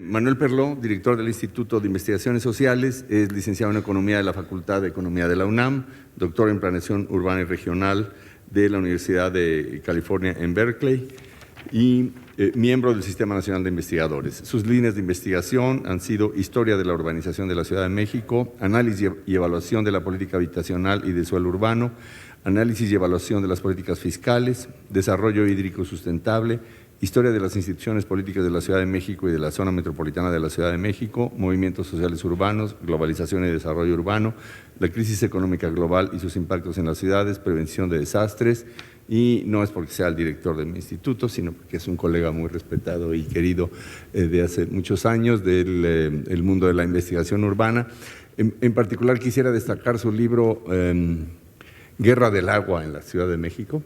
Manuel Perló, director del Instituto de Investigaciones Sociales, es licenciado en Economía de la Facultad de Economía de la UNAM, doctor en Planeación Urbana y Regional de la Universidad de California en Berkeley y miembro del Sistema Nacional de Investigadores. Sus líneas de investigación han sido Historia de la Urbanización de la Ciudad de México, Análisis y Evaluación de la Política Habitacional y del Suelo Urbano, Análisis y Evaluación de las Políticas Fiscales, Desarrollo Hídrico Sustentable, Historia de las instituciones políticas de la Ciudad de México y de la zona metropolitana de la Ciudad de México, movimientos sociales urbanos, globalización y desarrollo urbano, la crisis económica global y sus impactos en las ciudades, prevención de desastres, y no es porque sea el director de mi instituto, sino porque es un colega muy respetado y querido de hace muchos años del el mundo de la investigación urbana. En particular quisiera destacar su libro Guerra del Agua en la Ciudad de México,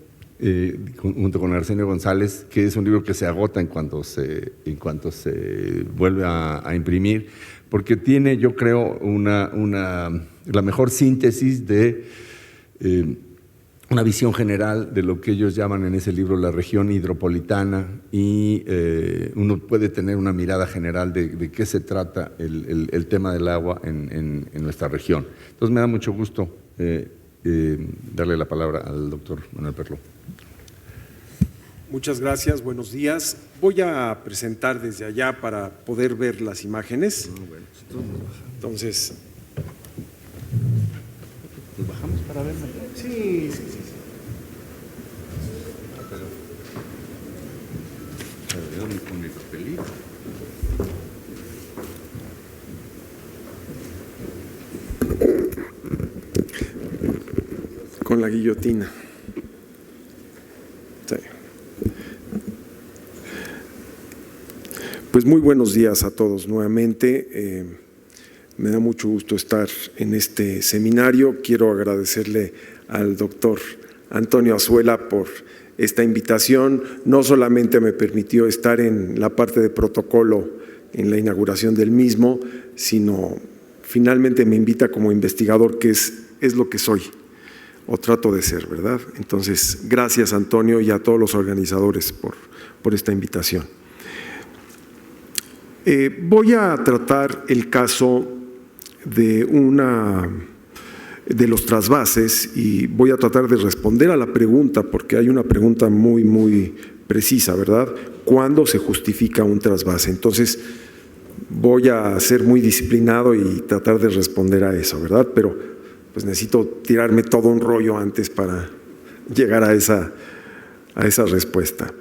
junto con Arsenio González, que es un libro que se agota en cuanto se vuelve a imprimir, porque tiene, yo creo, la mejor síntesis de una visión general de lo que ellos llaman en ese libro la región hidropolitana, y uno puede tener una mirada general de qué se trata el tema del agua en nuestra región. Entonces me da mucho gusto darle la palabra al doctor Manuel Perló. Muchas gracias, buenos días. Voy a presentar desde allá para poder ver las imágenes. Entonces, ¿nos bajamos para ver? Sí. Con mi papelito. Con la guillotina. Sí. Pues muy buenos días a todos nuevamente. Me da mucho gusto estar en este seminario. Quiero agradecerle al doctor Antonio Azuela por esta invitación. No solamente me permitió estar en la parte de protocolo en la inauguración del mismo, sino finalmente me invita como investigador, que es lo que soy, o trato de ser, ¿verdad? Entonces, gracias Antonio y a todos los organizadores por esta invitación. Voy a tratar el caso de los trasvases y voy a tratar de responder a la pregunta, porque hay una pregunta muy precisa, ¿verdad? ¿Cuándo se justifica un trasvase? Entonces, voy a ser muy disciplinado y tratar de responder a eso, ¿verdad? Pero pues necesito tirarme todo un rollo antes para llegar a esa respuesta.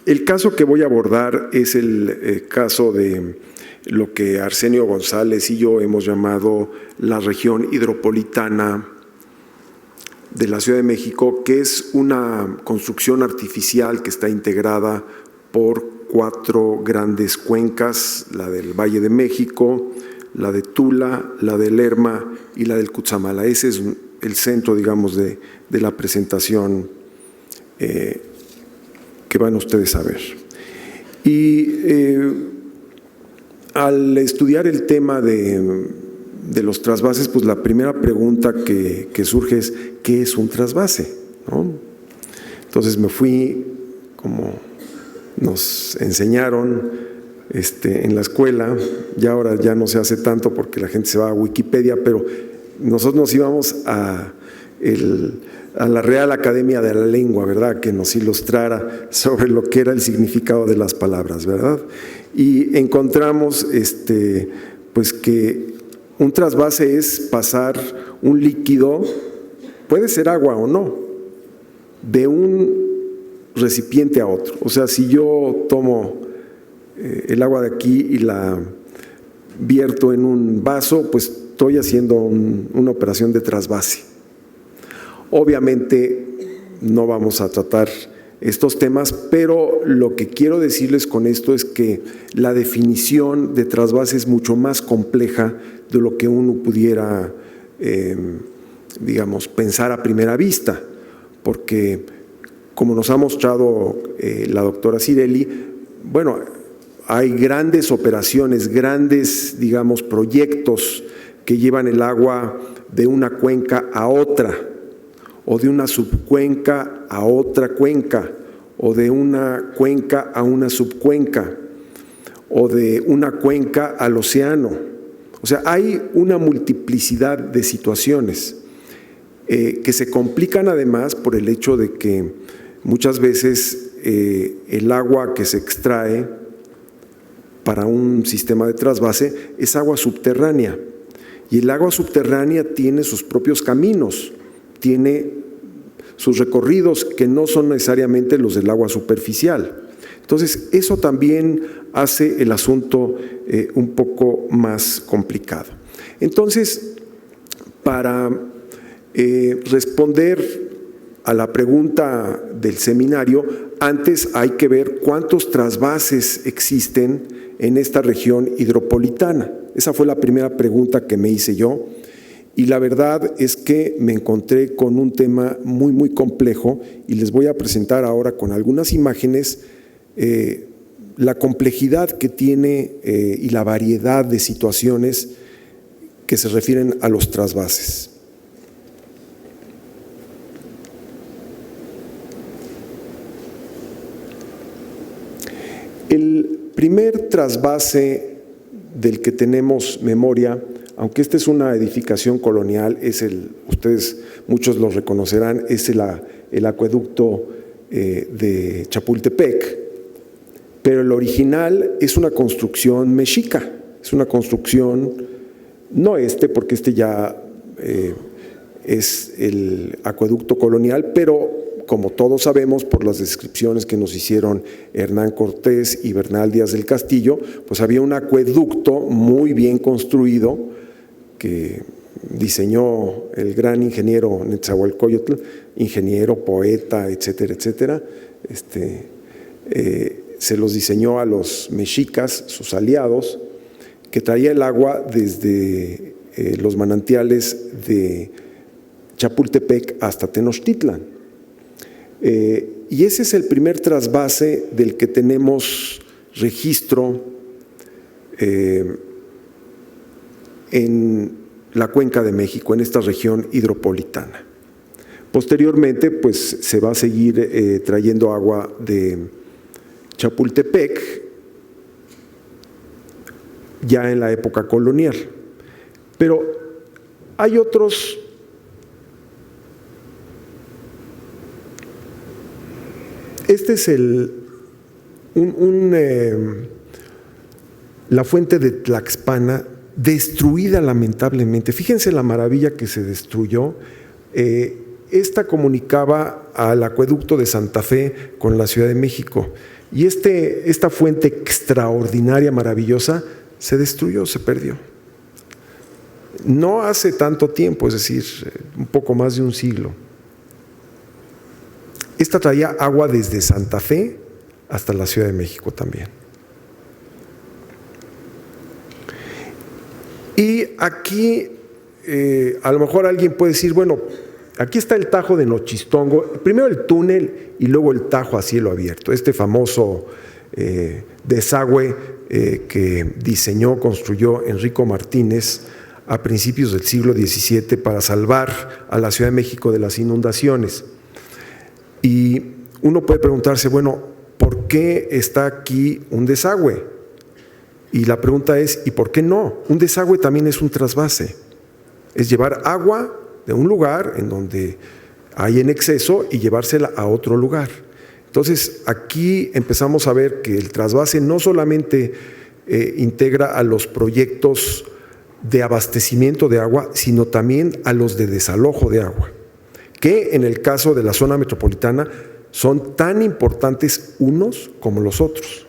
El caso que voy a abordar es el caso de lo que Arsenio González y yo hemos llamado la región hidropolitana de la Ciudad de México, que es una construcción artificial que está integrada por 4 grandes cuencas: la del Valle de México, la de Tula, la de Lerma y la del Cutzamala. Ese es el centro, digamos, de la presentación que van ustedes a ver. Y al estudiar el tema de los trasvases, pues la primera pregunta que surge es ¿qué es un trasvase? ¿No? Entonces me fui, como nos enseñaron en la escuela, ya ahora ya no se hace tanto porque la gente se va a Wikipedia, pero nosotros nos íbamos a la Real Academia de la Lengua, ¿verdad?, que nos ilustrara sobre lo que era el significado de las palabras, ¿verdad? Y encontramos pues que un trasvase es pasar un líquido, puede ser agua o no, de un recipiente a otro. O sea, si yo tomo el agua de aquí y la vierto en un vaso, pues estoy haciendo una operación de trasvase. Obviamente no vamos a tratar estos temas, pero lo que quiero decirles con esto es que la definición de trasvase es mucho más compleja de lo que uno pudiera, digamos, pensar a primera vista, porque como nos ha mostrado la doctora Cirelli, bueno, hay grandes operaciones, grandes, digamos, proyectos que llevan el agua de una cuenca a otra, o de una subcuenca a otra cuenca, o de una cuenca a una subcuenca. o de una cuenca al océano. O sea, hay una multiplicidad de situaciones que se complican además por el hecho de que muchas veces el agua que se extrae para un sistema de trasvase es agua subterránea, y el agua subterránea tiene sus propios caminos, tiene sus recorridos que no son necesariamente los del agua superficial. Entonces, eso también hace el asunto un poco más complicado. Entonces, para responder a la pregunta del seminario, antes hay que ver cuántos trasvases existen en esta región hidropolitana. Esa fue la primera pregunta que me hice yo, y la verdad es que me encontré con un tema muy, muy complejo, y les voy a presentar ahora con algunas imágenes la complejidad que tiene y la variedad de situaciones que se refieren a los trasvases. El primer trasvase del que tenemos memoria, aunque esta es una edificación colonial, ustedes muchos lo reconocerán, es el acueducto de Chapultepec, pero el original es una construcción mexica, es una construcción, no porque ya es el acueducto colonial, pero como todos sabemos por las descripciones que nos hicieron Hernán Cortés y Bernal Díaz del Castillo, pues había un acueducto muy bien construido que diseñó el gran ingeniero Netzahualcóyotl, ingeniero, poeta, etcétera, etcétera. Se los diseñó a los mexicas, sus aliados, que traía el agua desde los manantiales de Chapultepec hasta Tenochtitlan. Y ese es el primer trasvase del que tenemos registro en la Cuenca de México, en esta región hidropolitana. Posteriormente, pues se va a seguir trayendo agua de Chapultepec, ya en la época colonial. Pero hay otros. Este es la fuente de Tlaxpana, destruida lamentablemente. Fíjense la maravilla que se destruyó. Esta comunicaba al acueducto de Santa Fe con la Ciudad de México. Y esta fuente extraordinaria, maravillosa, se destruyó, se perdió. No hace tanto tiempo, es decir, un poco más de un siglo. Esta traía agua desde Santa Fe hasta la Ciudad de México también. Y aquí, a lo mejor alguien puede decir, bueno, aquí está el Tajo de Nochistongo, primero el túnel y luego el Tajo a cielo abierto, este famoso desagüe que construyó Enrico Martínez a principios del siglo XVII para salvar a la Ciudad de México de las inundaciones. Y uno puede preguntarse, bueno, ¿por qué está aquí un desagüe? Y la pregunta es, ¿y por qué no? Un desagüe también es un trasvase, es llevar agua de un lugar en donde hay en exceso y llevársela a otro lugar. Entonces, aquí empezamos a ver que el trasvase no solamente integra a los proyectos de abastecimiento de agua, sino también a los de desalojo de agua, que en el caso de la zona metropolitana son tan importantes unos como los otros.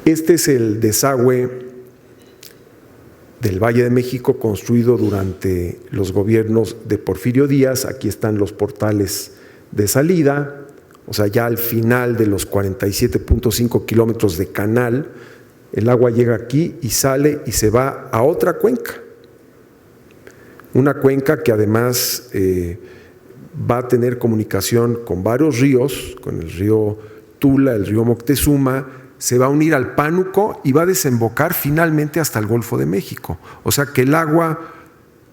Este es el desagüe del Valle de México construido durante los gobiernos de Porfirio Díaz. Aquí están los portales de salida, o sea, ya al final de los 47.5 kilómetros de canal, el agua llega aquí y sale y se va a otra cuenca. Una cuenca que además va a tener comunicación con varios ríos, con el río Tula, el río Moctezuma, se va a unir al Pánuco y va a desembocar finalmente hasta el Golfo de México. O sea que el agua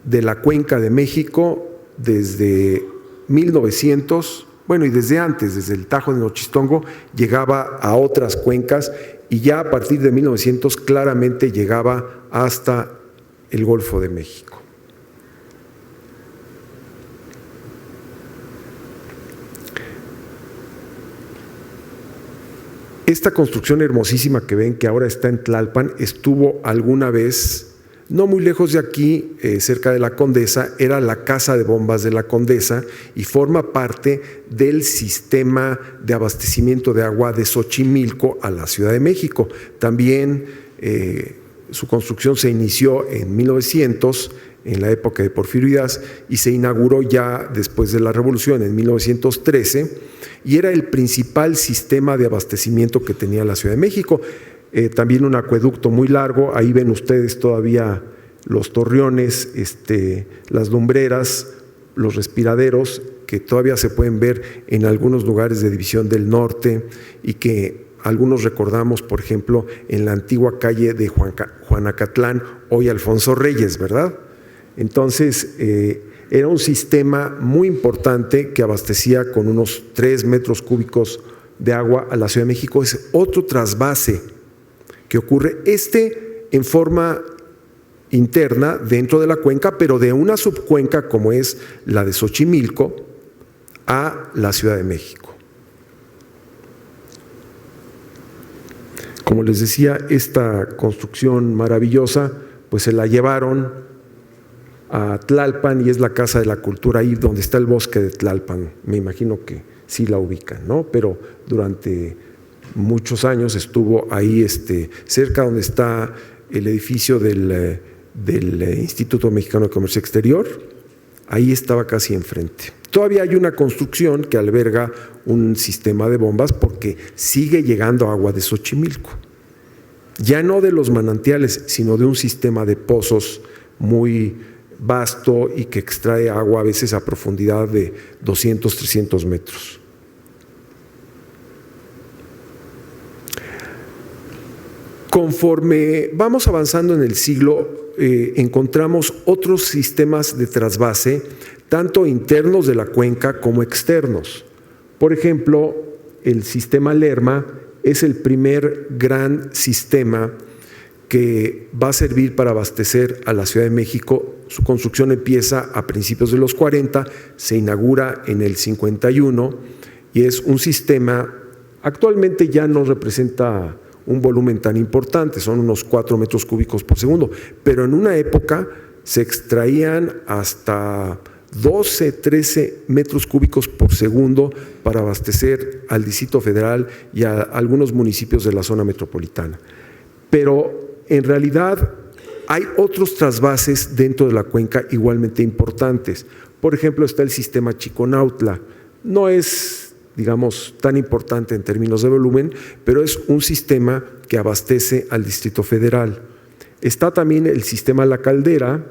de la Cuenca de México, desde 1900, bueno, y desde antes, desde el Tajo de Nochistongo, llegaba a otras cuencas y ya a partir de 1900 claramente llegaba hasta el Golfo de México. Esta construcción hermosísima que ven que ahora está en Tlalpan estuvo alguna vez, no muy lejos de aquí, cerca de la Condesa, era la casa de bombas de la Condesa y forma parte del sistema de abastecimiento de agua de Xochimilco a la Ciudad de México. También su construcción se inició en 1900, en la época de Porfirio Díaz, y se inauguró ya después de la Revolución en 1913, y era el principal sistema de abastecimiento que tenía la Ciudad de México. También un acueducto muy largo, ahí ven ustedes todavía los torreones, las lumbreras, los respiraderos, que todavía se pueden ver en algunos lugares de División del Norte y que algunos recordamos, por ejemplo, en la antigua calle de Juanacatlán, hoy Alfonso Reyes, ¿verdad? Entonces, era un sistema muy importante que abastecía con unos 3 metros cúbicos de agua a la Ciudad de México. Es otro trasvase que ocurre, en forma interna dentro de la cuenca, pero de una subcuenca como es la de Xochimilco a la Ciudad de México. Como les decía, esta construcción maravillosa, pues se la llevaron a Tlalpan y es la Casa de la Cultura, ahí donde está el bosque de Tlalpan. Me imagino que sí la ubican, ¿no? Pero durante muchos años estuvo ahí cerca donde está el edificio del Instituto Mexicano de Comercio Exterior, ahí estaba casi enfrente. Todavía hay una construcción que alberga un sistema de bombas porque sigue llegando agua de Xochimilco, ya no de los manantiales, sino de un sistema de pozos muy vasto y que extrae agua a veces a profundidad de 200, 300 metros. Conforme vamos avanzando en el siglo, encontramos otros sistemas de trasvase, tanto internos de la cuenca como externos. Por ejemplo, el sistema Lerma es el primer gran sistema que va a servir para abastecer a la Ciudad de México. Su construcción empieza a principios de los 40, se inaugura en el 51 y es un sistema, actualmente ya no representa un volumen tan importante, son unos 4 metros cúbicos por segundo, pero en una época se extraían hasta 12, 13 metros cúbicos por segundo para abastecer al Distrito Federal y a algunos municipios de la zona metropolitana. Pero en realidad hay otros trasvases dentro de la cuenca igualmente importantes. Por ejemplo, está el sistema Chiconautla. No es, digamos, tan importante en términos de volumen, pero es un sistema que abastece al Distrito Federal. Está también el sistema La Caldera,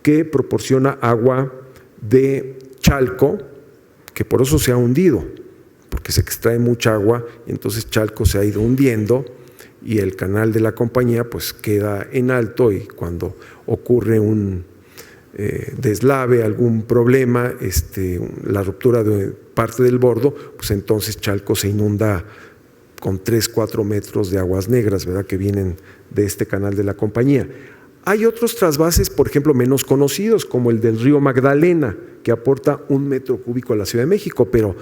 que proporciona agua de Chalco, que por eso se ha hundido, porque se extrae mucha agua y entonces Chalco se ha ido hundiendo y el canal de la compañía pues queda en alto y cuando ocurre un deslave, algún problema, la ruptura de parte del bordo, pues entonces Chalco se inunda con 3, 4 metros de aguas negras, ¿verdad?, que vienen de este canal de la compañía. Hay otros trasvases, por ejemplo, menos conocidos, como el del río Magdalena, que aporta 1 metro cúbico a la Ciudad de México, pero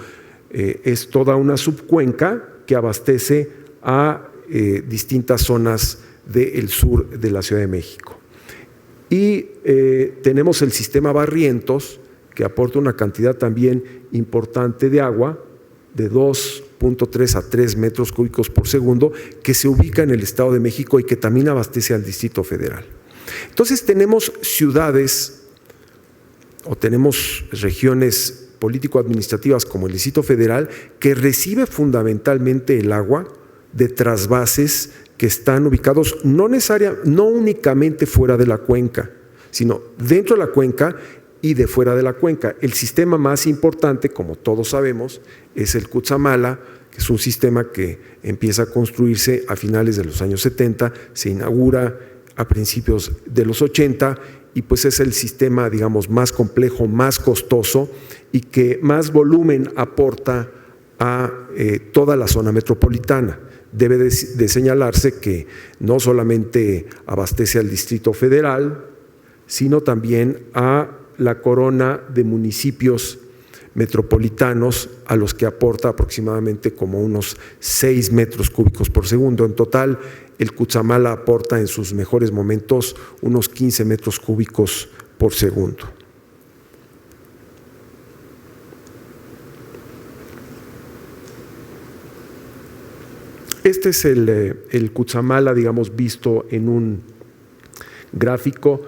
es toda una subcuenca que abastece a distintas zonas del sur de la Ciudad de México. Y tenemos el sistema Barrientos, que aporta una cantidad también importante de agua, de 2.3 a 3 metros cúbicos por segundo, que se ubica en el Estado de México y que también abastece al Distrito Federal. Entonces tenemos ciudades o tenemos regiones político-administrativas como el Distrito Federal que recibe fundamentalmente el agua de trasvases que están ubicados no únicamente fuera de la cuenca, sino dentro de la cuenca y de fuera de la cuenca. El sistema más importante, como todos sabemos, es el Cutzamala, que es un sistema que empieza a construirse a finales de los años 70, se inaugura a principios de los 80 y pues es el sistema, digamos, más complejo, más costoso y que más volumen aporta a toda la zona metropolitana. Debe de señalarse que no solamente abastece al Distrito Federal, sino también a la corona de municipios metropolitanos a los que aporta aproximadamente como unos 6 metros cúbicos por segundo. En total, el Cutzamala aporta en sus mejores momentos unos 15 metros cúbicos por segundo. Este es el Cutzamala, digamos, visto en un gráfico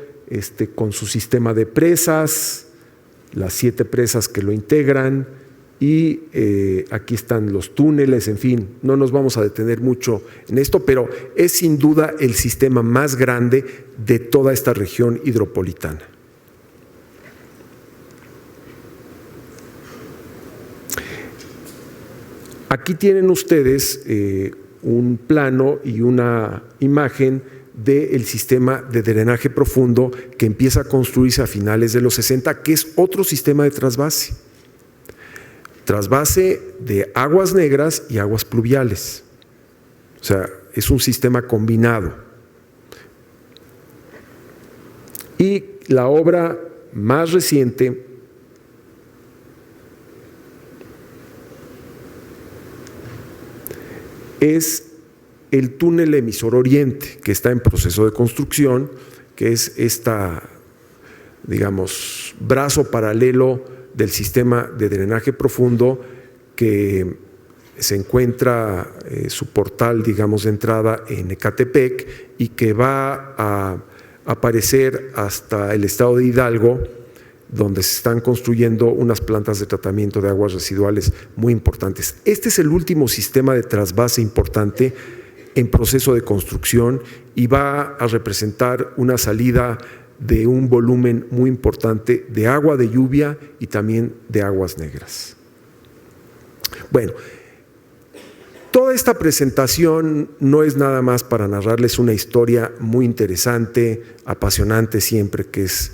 con su sistema de presas, las 7 presas que lo integran y aquí están los túneles, en fin, no nos vamos a detener mucho en esto, pero es sin duda el sistema más grande de toda esta región hidropolitana. Aquí tienen ustedes un plano y una imagen del sistema de drenaje profundo que empieza a construirse a finales de los 60, que es otro sistema de trasvase. Trasvase de aguas negras y aguas pluviales. O sea, es un sistema combinado. Y la obra más reciente es el túnel emisor oriente, que está en proceso de construcción, que es digamos, brazo paralelo del sistema de drenaje profundo que se encuentra su portal, digamos, de entrada en Ecatepec y que va a aparecer hasta el estado de Hidalgo, donde se están construyendo unas plantas de tratamiento de aguas residuales muy importantes. Este es el último sistema de trasvase importante en proceso de construcción y va a representar una salida de un volumen muy importante de agua de lluvia y también de aguas negras. Bueno, toda esta presentación no es nada más para narrarles una historia muy interesante, apasionante siempre, que es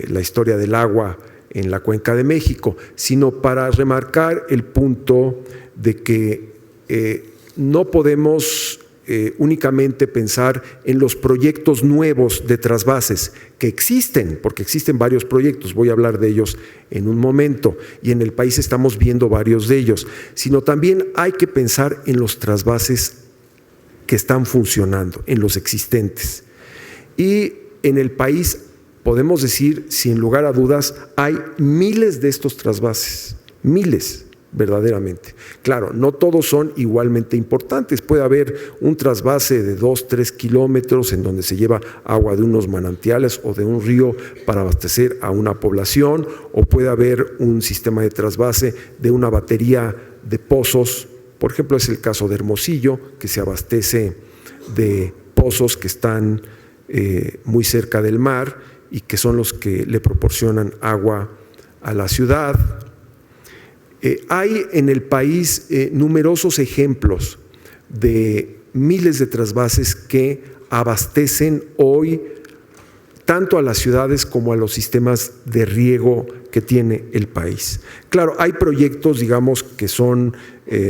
la historia del agua en la Cuenca de México, sino para remarcar el punto de que no podemos únicamente pensar en los proyectos nuevos de trasvases que existen, porque existen varios proyectos, voy a hablar de ellos en un momento, y en el país estamos viendo varios de ellos, sino también hay que pensar en los trasvases que están funcionando, en los existentes. Y en el país podemos decir, sin lugar a dudas, hay miles de estos trasvases, miles verdaderamente. Claro, no todos son igualmente importantes. Puede haber un trasvase de 2-3 kilómetros en donde se lleva agua de unos manantiales o de un río para abastecer a una población, o puede haber un sistema de trasvase de una batería de pozos. Por ejemplo, es el caso de Hermosillo, que se abastece de pozos que están muy cerca del mar y que son los que le proporcionan agua a la ciudad. Hay en el país numerosos ejemplos de miles de trasvases que abastecen hoy tanto a las ciudades como a los sistemas de riego que tiene el país. Claro, hay proyectos, digamos, que son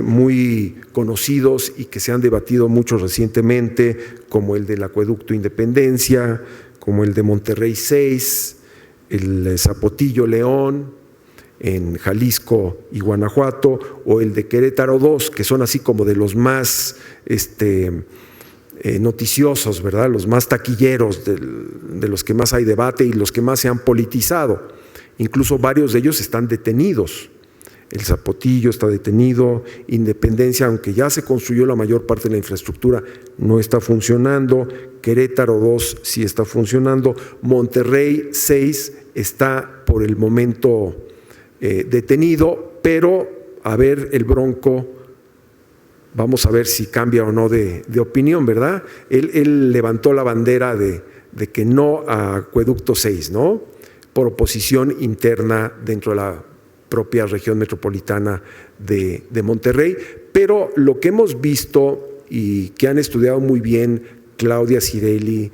muy conocidos y que se han debatido mucho recientemente, como el del Acueducto Independencia, como el de Monterrey 6, el Zapotillo León, en Jalisco y Guanajuato, o el de Querétaro 2, que son así como de los más noticiosos, ¿verdad? Los más taquilleros, de los que más hay debate y los que más se han politizado. Incluso varios de ellos están detenidos. El Zapotillo está detenido, Independencia, aunque ya se construyó la mayor parte de la infraestructura, no está funcionando. Querétaro 2 sí está funcionando. Monterrey 6 está por el momento detenido, pero a ver el Bronco, vamos a ver si cambia o no de opinión, ¿verdad? Él levantó la bandera de que no a Acueducto 6, ¿no? Por oposición interna dentro de la propia región metropolitana de Monterrey, pero lo que hemos visto y que han estudiado muy bien Claudia Cirelli,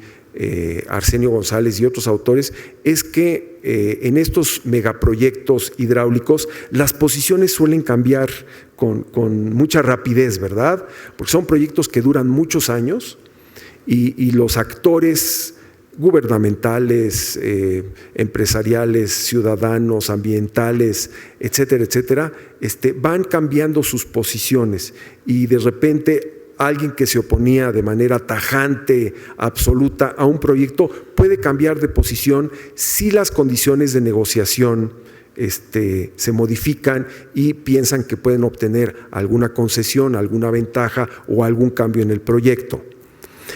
Arsenio González y otros autores, es que en estos megaproyectos hidráulicos las posiciones suelen cambiar con mucha rapidez, ¿verdad? Porque son proyectos que duran muchos años y los actores gubernamentales, empresariales, ciudadanos, ambientales, etcétera, etcétera, van cambiando sus posiciones y de repente alguien que se oponía de manera tajante, absoluta a un proyecto puede cambiar de posición si las condiciones de negociación se modifican y piensan que pueden obtener alguna concesión, alguna ventaja o algún cambio en el proyecto.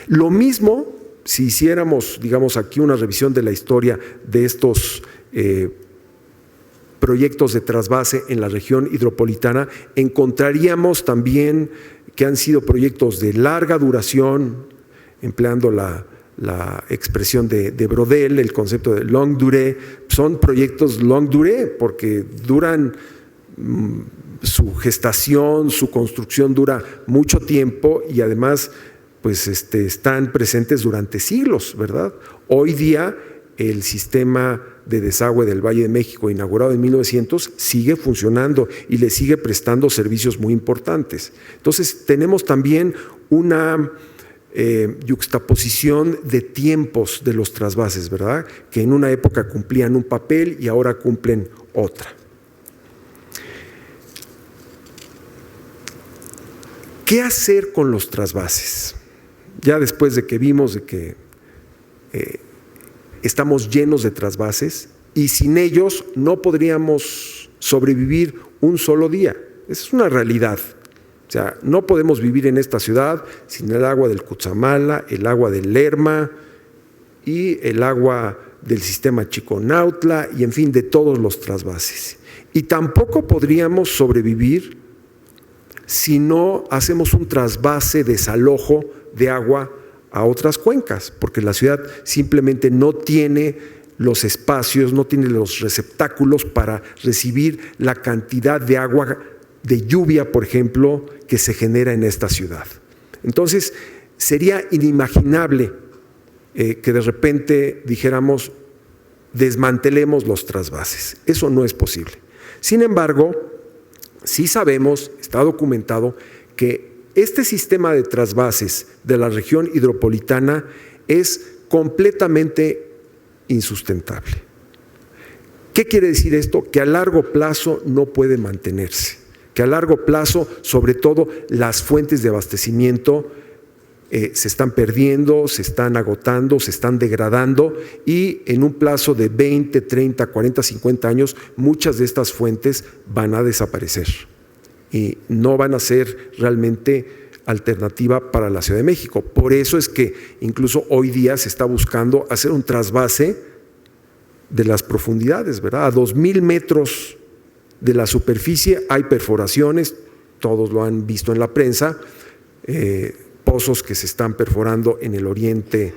Lo mismo si hiciéramos, digamos, aquí una revisión de la historia de estos proyectos de trasvase en la región hidropolitana, encontraríamos también que han sido proyectos de larga duración, empleando la expresión de Brodel, el concepto de longue durée. Son proyectos longue durée porque duran, su gestación, su construcción dura mucho tiempo y además pues están presentes durante siglos, ¿verdad? Hoy día el sistema de desagüe del Valle de México, inaugurado en 1900, sigue funcionando y le sigue prestando servicios muy importantes. Entonces tenemos también una yuxtaposición de tiempos de los trasvases, ¿verdad? Que en una época cumplían un papel y ahora cumplen otra. ¿Qué hacer con los trasvases? Ya después de que vimos de que estamos llenos de trasvases y sin ellos no podríamos sobrevivir un solo día. Esa es una realidad. O sea, no podemos vivir en esta ciudad sin el agua del Cutzamala, el agua del Lerma y el agua del sistema Chiconautla y en fin de todos los trasvases. Y tampoco podríamos sobrevivir si no hacemos un trasvase, desalojo de agua a otras cuencas, porque la ciudad simplemente no tiene los espacios, no tiene los receptáculos para recibir la cantidad de agua de lluvia, por ejemplo, que se genera en esta ciudad. Entonces, sería inimaginable que de repente dijéramos, desmantelemos los trasvases. Eso no es posible. Sin embargo, sí sabemos, está documentado, que este sistema de trasvases de la región hidropolitana es completamente insustentable. ¿Qué quiere decir esto? Que a largo plazo no puede mantenerse, que a largo plazo, sobre todo, las fuentes de abastecimiento se están perdiendo, se están agotando, se están degradando y en un plazo de 20, 30, 40, 50 años, muchas de estas fuentes van a desaparecer y no van a ser realmente alternativa para la Ciudad de México. Por eso es que incluso hoy día se está buscando hacer un trasvase de las profundidades, ¿verdad? A 2,000 metros de la superficie hay perforaciones, todos lo han visto en la prensa, pozos que se están perforando en el oriente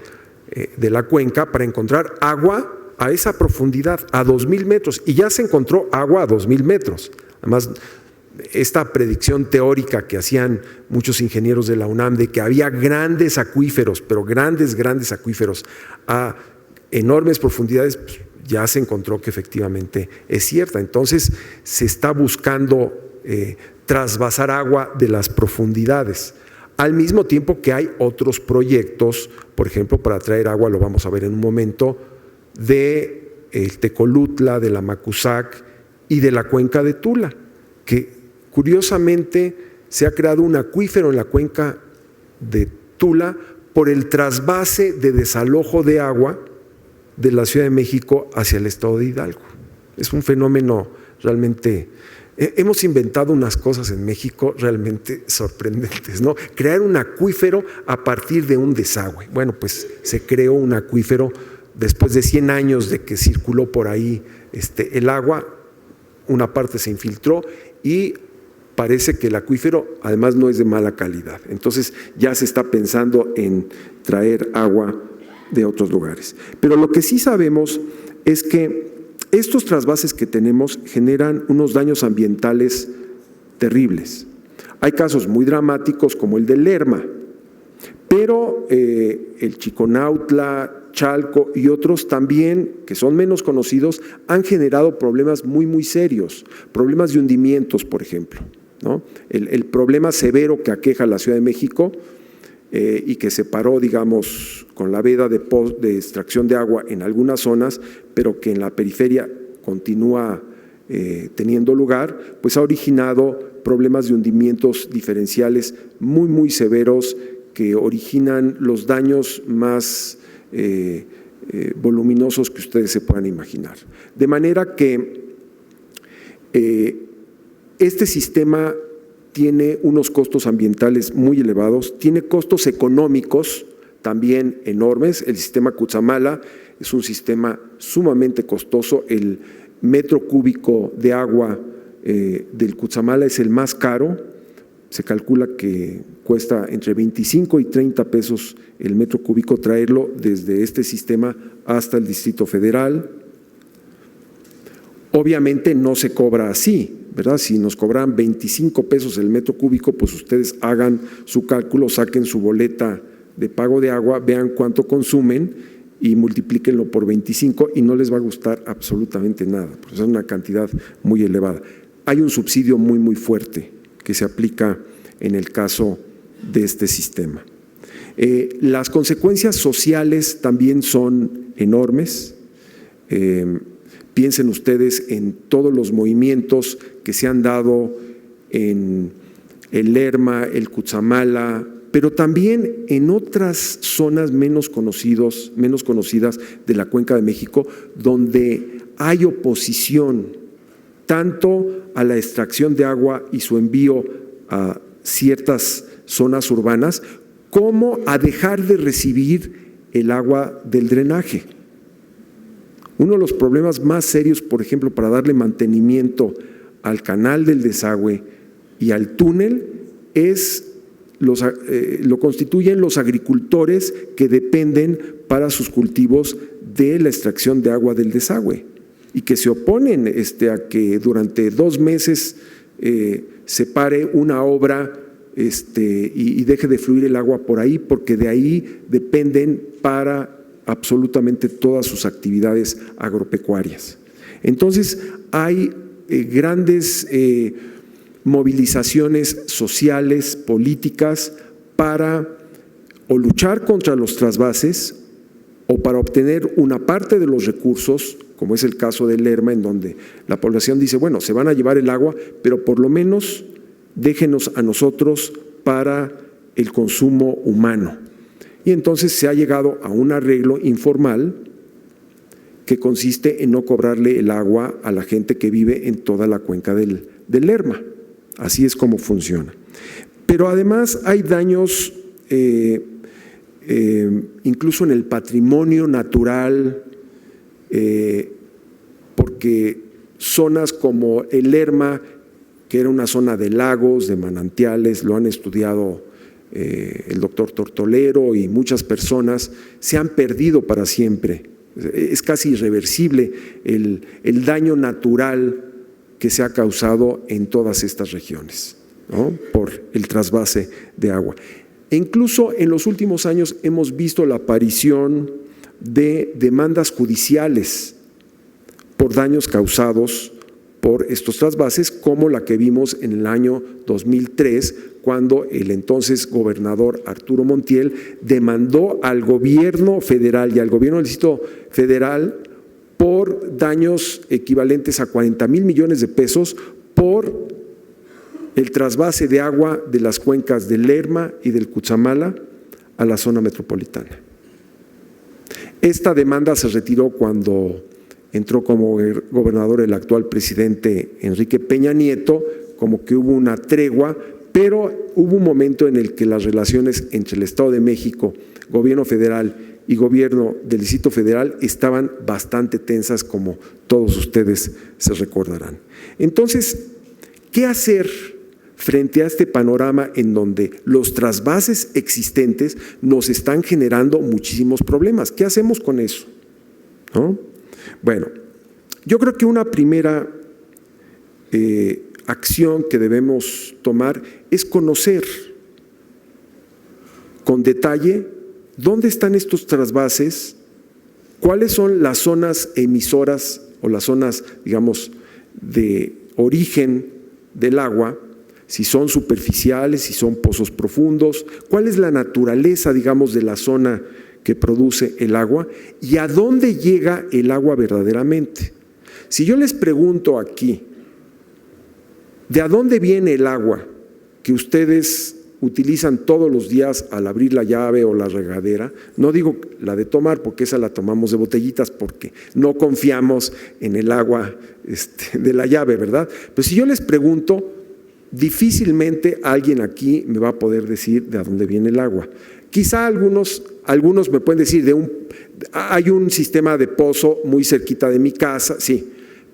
de la cuenca para encontrar agua a esa profundidad, a 2,000 metros, y ya se encontró agua a 2,000 metros. Además, esta predicción teórica que hacían muchos ingenieros de la UNAM de que había grandes acuíferos, pero grandes acuíferos a enormes profundidades, pues ya se encontró que efectivamente es cierta. Entonces se está buscando trasvasar agua de las profundidades, al mismo tiempo que hay otros proyectos, por ejemplo, para traer agua, lo vamos a ver en un momento, de el Tecolutla, de la Macusac y de la cuenca de Tula, que curiosamente se ha creado un acuífero en la cuenca de Tula por el trasvase de desalojo de agua de la Ciudad de México hacia el estado de Hidalgo. Es un fenómeno realmente. Hemos inventado unas cosas en México realmente sorprendentes, ¿no? Crear un acuífero a partir de un desagüe. Bueno, pues se creó un acuífero después de 100 años de que circuló por ahí el agua, una parte se infiltró y parece que el acuífero además no es de mala calidad. Entonces ya se está pensando en traer agua de otros lugares. Pero lo que sí sabemos es que estos trasvases que tenemos generan unos daños ambientales terribles. Hay casos muy dramáticos como el del Lerma, Pero el Chiconautla, Chalco y otros también, que son menos conocidos, han generado problemas muy, muy serios, problemas de hundimientos, por ejemplo, ¿no? El problema severo que aqueja a la Ciudad de México y que se paró, digamos, con la veda de extracción de agua en algunas zonas, pero que en la periferia continúa teniendo lugar, pues ha originado problemas de hundimientos diferenciales muy, muy severos que originan los daños más voluminosos que ustedes se puedan imaginar. De manera que este sistema tiene unos costos ambientales muy elevados, tiene costos económicos también enormes. El sistema Cutzamala es un sistema sumamente costoso. El metro cúbico de agua del Cutzamala es el más caro. Se calcula que cuesta entre 25 y 30 pesos el metro cúbico traerlo desde este sistema hasta el Distrito Federal. Obviamente no se cobra así, ¿verdad? Si nos cobran 25 pesos el metro cúbico, pues ustedes hagan su cálculo, saquen su boleta de pago de agua, vean cuánto consumen y multiplíquenlo por 25 y no les va a gustar absolutamente nada, porque es una cantidad muy elevada. Hay un subsidio muy, muy fuerte que se aplica en el caso de este sistema. Las consecuencias sociales también son enormes. Piensen ustedes en todos los movimientos que se han dado en el Lerma, el Cutzamala, pero también en otras zonas menos conocidas de la Cuenca de México, donde hay oposición tanto a la extracción de agua y su envío a ciertas zonas urbanas, como a dejar de recibir el agua del drenaje. Uno de los problemas más serios, por ejemplo, para darle mantenimiento al canal del desagüe y al túnel lo constituyen los agricultores que dependen para sus cultivos de la extracción de agua del desagüe y que se oponen a que durante 2 meses se pare una obra y deje de fluir el agua por ahí, porque de ahí dependen para absolutamente todas sus actividades agropecuarias. Entonces hay grandes movilizaciones sociales, políticas, para o luchar contra los trasvases o para obtener una parte de los recursos, como es el caso del Lerma, en donde la población dice, bueno, se van a llevar el agua, pero por lo menos déjenos a nosotros para el consumo humano. Y entonces se ha llegado a un arreglo informal que consiste en no cobrarle el agua a la gente que vive en toda la cuenca del Lerma. Así es como funciona. Pero además hay daños incluso en el patrimonio natural, porque zonas como el Lerma, que era una zona de lagos, de manantiales, lo han estudiado el doctor Tortolero y muchas personas, se han perdido para siempre. Es casi irreversible el daño natural que se ha causado en todas estas regiones, ¿no? Por el trasvase de agua. E incluso en los últimos años hemos visto la aparición de demandas judiciales por daños causados por estos trasvases, como la que vimos en el año 2003, cuando el entonces gobernador Arturo Montiel demandó al gobierno federal y al gobierno del Distrito Federal por daños equivalentes a 40,000 millones de pesos por el trasvase de agua de las cuencas del Lerma y del Cutzamala a la zona metropolitana. Esta demanda se retiró cuando entró como gobernador el actual presidente Enrique Peña Nieto, como que hubo una tregua, pero hubo un momento en el que las relaciones entre el Estado de México, gobierno federal y gobierno del Distrito Federal estaban bastante tensas, como todos ustedes se recordarán. Entonces, ¿qué hacer frente a este panorama en donde los trasvases existentes nos están generando muchísimos problemas? ¿Qué hacemos con eso? ¿No? Bueno, yo creo que una primera acción que debemos tomar es conocer con detalle dónde están estos trasvases, cuáles son las zonas emisoras o las zonas, digamos, de origen del agua, si son superficiales, si son pozos profundos, cuál es la naturaleza, digamos, de la zona que produce el agua y a dónde llega el agua verdaderamente. Si yo les pregunto aquí, ¿de a dónde viene el agua que ustedes utilizan todos los días al abrir la llave o la regadera? No digo la de tomar, porque esa la tomamos de botellitas porque no confiamos en el agua de la llave, ¿verdad? Pero si yo les pregunto, difícilmente alguien aquí me va a poder decir de a dónde viene el agua. Quizá algunos me pueden decir, hay un sistema de pozo muy cerquita de mi casa, sí,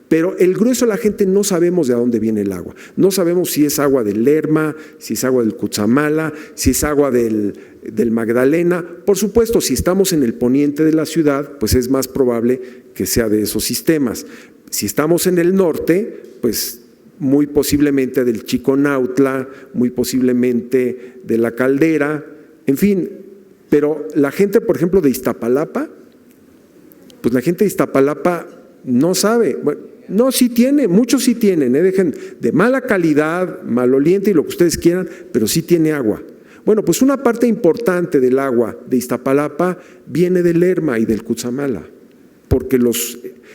pero el grueso de la gente no sabemos de dónde viene el agua. No sabemos si es agua del Lerma, si es agua del Cutzamala, si es agua del Magdalena. Por supuesto, si estamos en el poniente de la ciudad, pues es más probable que sea de esos sistemas. Si estamos en el norte, pues muy posiblemente del Chiconautla, muy posiblemente de la Caldera, en fin. Pero la gente, por ejemplo, de Iztapalapa, pues la gente de Iztapalapa no sabe. Bueno, no, sí tiene, muchos sí tienen, dejen de mala calidad, maloliente y lo que ustedes quieran, pero sí tiene agua. Bueno, pues una parte importante del agua de Iztapalapa viene del Lerma y del Cutzamala, porque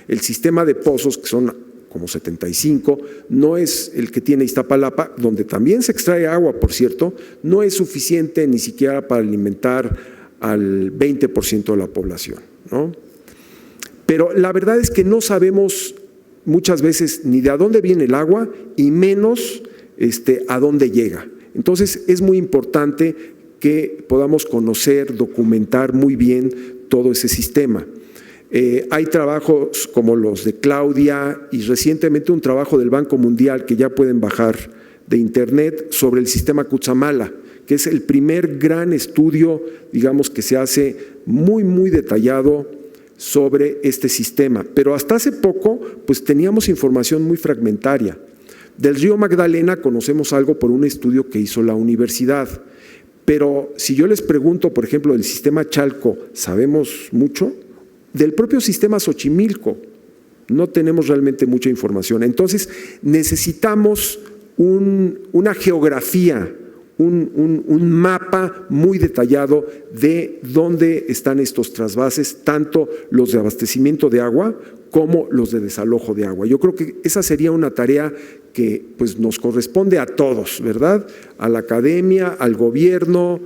el sistema de pozos, que son como 75, no es el que tiene Iztapalapa, donde también se extrae agua, por cierto, no es suficiente ni siquiera para alimentar al 20% de la población, ¿no? Pero la verdad es que no sabemos muchas veces ni de a dónde viene el agua y menos a dónde llega. Entonces es muy importante que podamos conocer, documentar muy bien todo ese sistema. Hay trabajos como los de Claudia y recientemente un trabajo del Banco Mundial que ya pueden bajar de internet sobre el sistema Cutzamala, que es el primer gran estudio, digamos, que se hace muy, muy detallado sobre este sistema. Pero hasta hace poco, pues teníamos información muy fragmentaria. Del río Magdalena conocemos algo por un estudio que hizo la universidad. Pero si yo les pregunto, por ejemplo, del sistema Chalco, ¿sabemos mucho? Del propio sistema Xochimilco no tenemos realmente mucha información. Entonces necesitamos una geografía, un mapa muy detallado de dónde están estos trasvases, tanto los de abastecimiento de agua como los de desalojo de agua. Yo creo que esa sería una tarea que pues, nos corresponde a todos, ¿verdad? A la academia, al gobierno,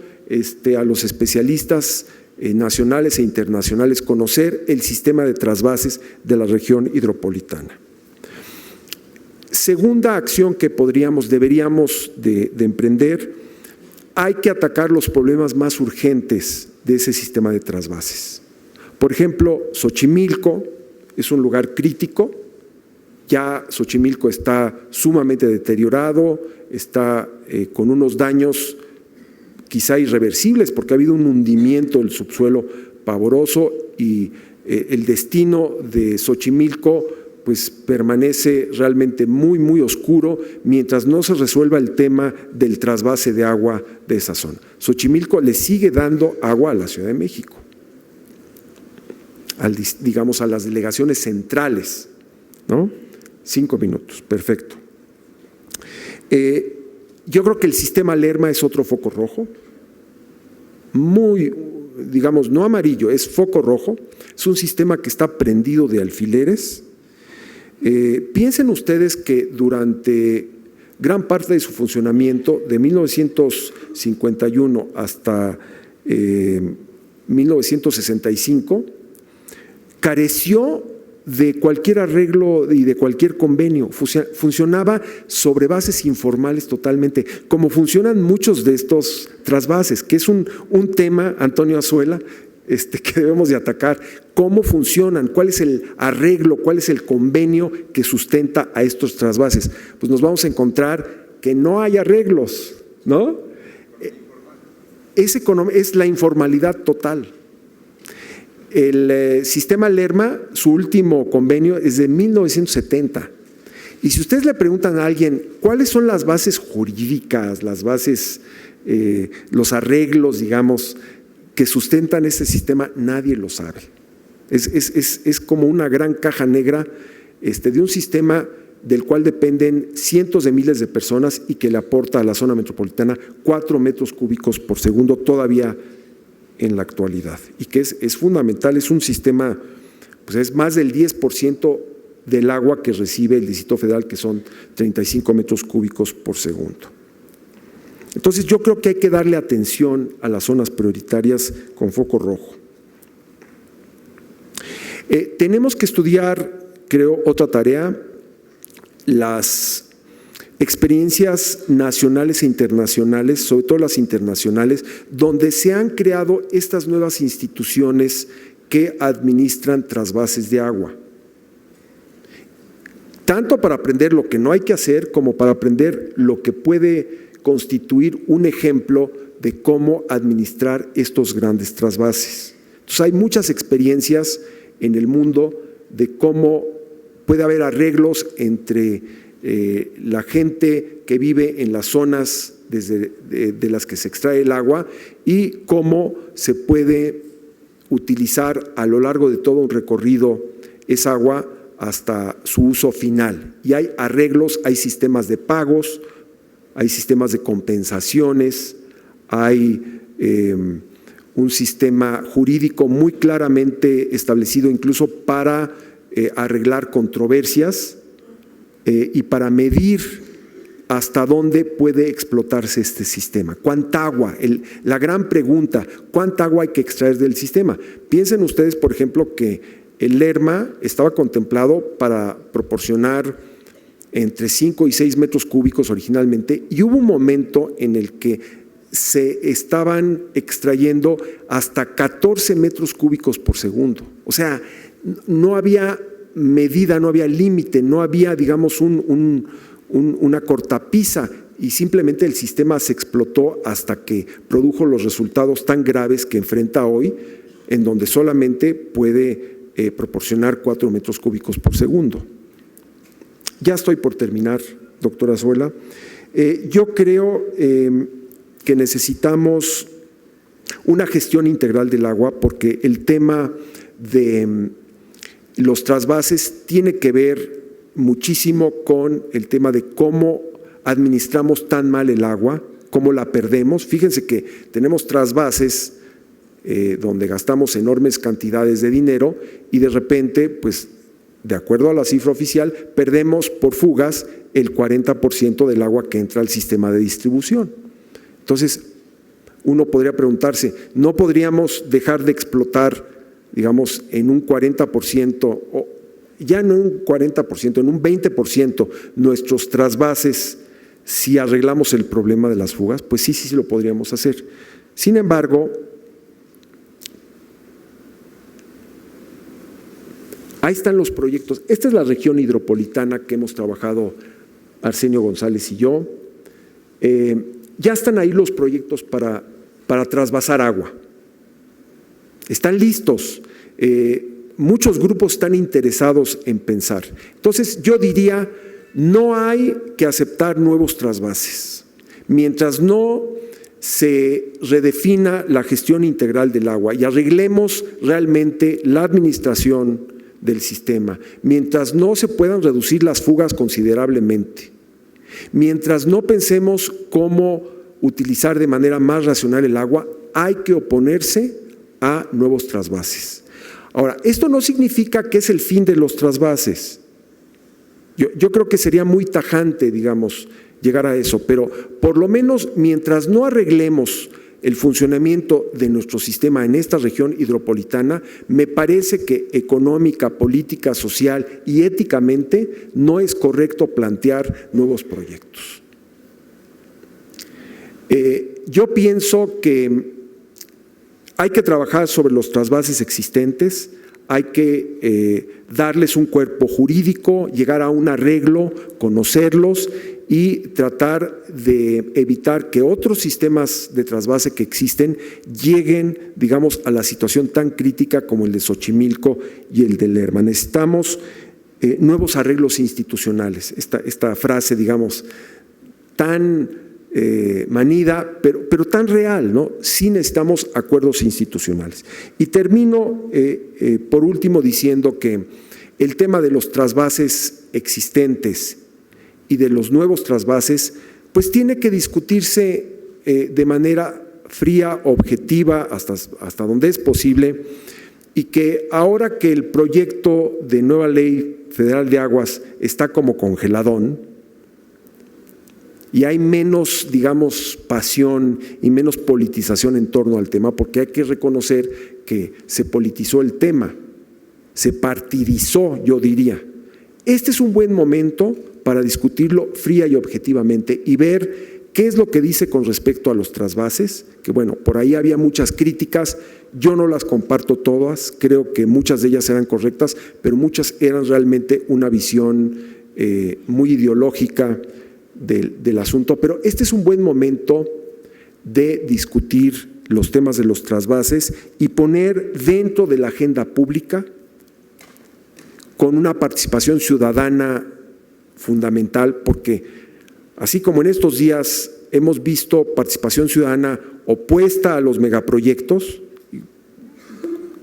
a los especialistas nacionales e internacionales, conocer el sistema de trasvases de la región hidropolitana. Segunda acción que deberíamos de emprender, hay que atacar los problemas más urgentes de ese sistema de trasvases. Por ejemplo, Xochimilco es un lugar crítico, ya Xochimilco está sumamente deteriorado, está con unos daños quizá irreversibles, porque ha habido un hundimiento del subsuelo pavoroso y el destino de Xochimilco pues permanece realmente muy, muy oscuro mientras no se resuelva el tema del trasvase de agua de esa zona. Xochimilco le sigue dando agua a la Ciudad de México, digamos a las delegaciones centrales, ¿no? 5 minutos, perfecto. Yo creo que el sistema Lerma es otro foco rojo, muy, digamos, no amarillo, es foco rojo, es un sistema que está prendido de alfileres. Piensen ustedes que durante gran parte de su funcionamiento, de 1951 hasta 1965, careció de cualquier arreglo y de cualquier convenio, funcionaba sobre bases informales totalmente, como funcionan muchos de estos trasvases, que es un tema, Antonio Azuela, que debemos de atacar. ¿Cómo funcionan? ¿Cuál es el arreglo? ¿Cuál es el convenio que sustenta a estos trasvases? Pues nos vamos a encontrar que no hay arreglos, ¿no? Es la informalidad total. El sistema Lerma, su último convenio es de 1970. Y si ustedes le preguntan a alguien cuáles son las bases jurídicas, las bases los arreglos, digamos, que sustentan ese sistema, nadie lo sabe. Es como una gran caja negra de un sistema del cual dependen cientos de miles de personas y que le aporta a la zona metropolitana 4 metros cúbicos por segundo todavía en la actualidad. Y que es fundamental, es un sistema, pues es más del 10% del agua que recibe el Distrito Federal, que son 35 metros cúbicos por segundo. Entonces yo creo que hay que darle atención a las zonas prioritarias con foco rojo. Tenemos que estudiar, creo, otra tarea, las experiencias nacionales e internacionales, sobre todo las internacionales, donde se han creado estas nuevas instituciones que administran trasvases de agua. Tanto para aprender lo que no hay que hacer, como para aprender lo que puede constituir un ejemplo de cómo administrar estos grandes trasvases. Entonces hay muchas experiencias en el mundo de cómo puede haber arreglos entre la gente que vive en las zonas de las que se extrae el agua y cómo se puede utilizar a lo largo de todo un recorrido esa agua hasta su uso final. Y hay arreglos, hay sistemas de pagos, hay sistemas de compensaciones, hay un sistema jurídico muy claramente establecido incluso para arreglar controversias y para medir hasta dónde puede explotarse este sistema. ¿Cuánta agua? La gran pregunta, ¿cuánta agua hay que extraer del sistema? Piensen ustedes, por ejemplo, que el Lerma estaba contemplado para proporcionar entre 5 y 6 metros cúbicos originalmente, y hubo un momento en el que se estaban extrayendo hasta 14 metros cúbicos por segundo. O sea, no había medida, no había límite, no había, digamos, una cortapisa, y simplemente el sistema se explotó hasta que produjo los resultados tan graves que enfrenta hoy, en donde solamente puede proporcionar 4 metros cúbicos por segundo. Ya estoy por terminar, doctora Azuela. Yo creo que necesitamos una gestión integral del agua, porque el tema de los trasvases tiene que ver muchísimo con el tema de cómo administramos tan mal el agua, cómo la perdemos. Fíjense que tenemos trasvases donde gastamos enormes cantidades de dinero y de repente, pues, de acuerdo a la cifra oficial, perdemos por fugas el 40% del agua que entra al sistema de distribución. Entonces, uno podría preguntarse, ¿no podríamos dejar de explotar, digamos, en un 40%, o ya no en un 40%, en un 20% nuestros trasvases si arreglamos el problema de las fugas? Pues sí lo podríamos hacer. Sin embargo, ahí están los proyectos. Esta es la región hidropolitana que hemos trabajado Arsenio González y yo. Ya están ahí los proyectos para trasvasar agua. Están listos. Muchos grupos están interesados en pensar. Entonces, yo diría, no hay que aceptar nuevos trasvases. Mientras no se redefina la gestión integral del agua y arreglemos realmente la administración del sistema, mientras no se puedan reducir las fugas considerablemente, mientras no pensemos cómo utilizar de manera más racional el agua, hay que oponerse a nuevos trasvases. Ahora, esto no significa que es el fin de los trasvases. Yo creo que sería muy tajante, digamos, llegar a eso, pero por lo menos mientras no arreglemos el funcionamiento de nuestro sistema en esta región hidropolitana, me parece que económica, política, social y éticamente no es correcto plantear nuevos proyectos. Yo pienso que hay que trabajar sobre los trasvases existentes, hay que darles un cuerpo jurídico, llegar a un arreglo, conocerlos y tratar de evitar que otros sistemas de trasvase que existen lleguen, digamos, a la situación tan crítica como el de Xochimilco y el de Lerma. Necesitamos nuevos arreglos institucionales. Esta frase, digamos, tan manida, pero tan real, ¿no? Sí necesitamos acuerdos institucionales. Y termino, por último, diciendo que el tema de los trasvases existentes y de los nuevos trasvases, pues tiene que discutirse de manera fría, objetiva, hasta donde es posible, y que ahora que el proyecto de nueva ley federal de aguas está como congeladón y hay menos, digamos, pasión y menos politización en torno al tema, porque hay que reconocer que se politizó el tema, se partidizó, yo diría. Este es un buen momento para discutirlo fría y objetivamente y ver qué es lo que dice con respecto a los trasvases, que bueno, por ahí había muchas críticas, yo no las comparto todas, creo que muchas de ellas eran correctas, pero muchas eran realmente una visión muy ideológica del asunto. Pero este es un buen momento de discutir los temas de los trasvases y poner dentro de la agenda pública, con una participación ciudadana fundamental, porque así como en estos días hemos visto participación ciudadana opuesta a los megaproyectos,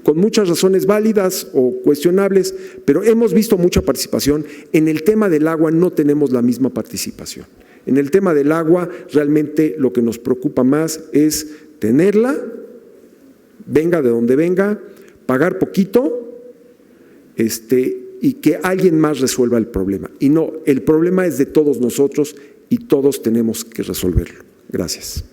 con muchas razones válidas o cuestionables, pero hemos visto mucha participación. En el tema del agua no tenemos la misma participación. En el tema del agua realmente lo que nos preocupa más es tenerla, venga de donde venga, pagar poquito, y que alguien más resuelva el problema. Y no, el problema es de todos nosotros y todos tenemos que resolverlo. Gracias.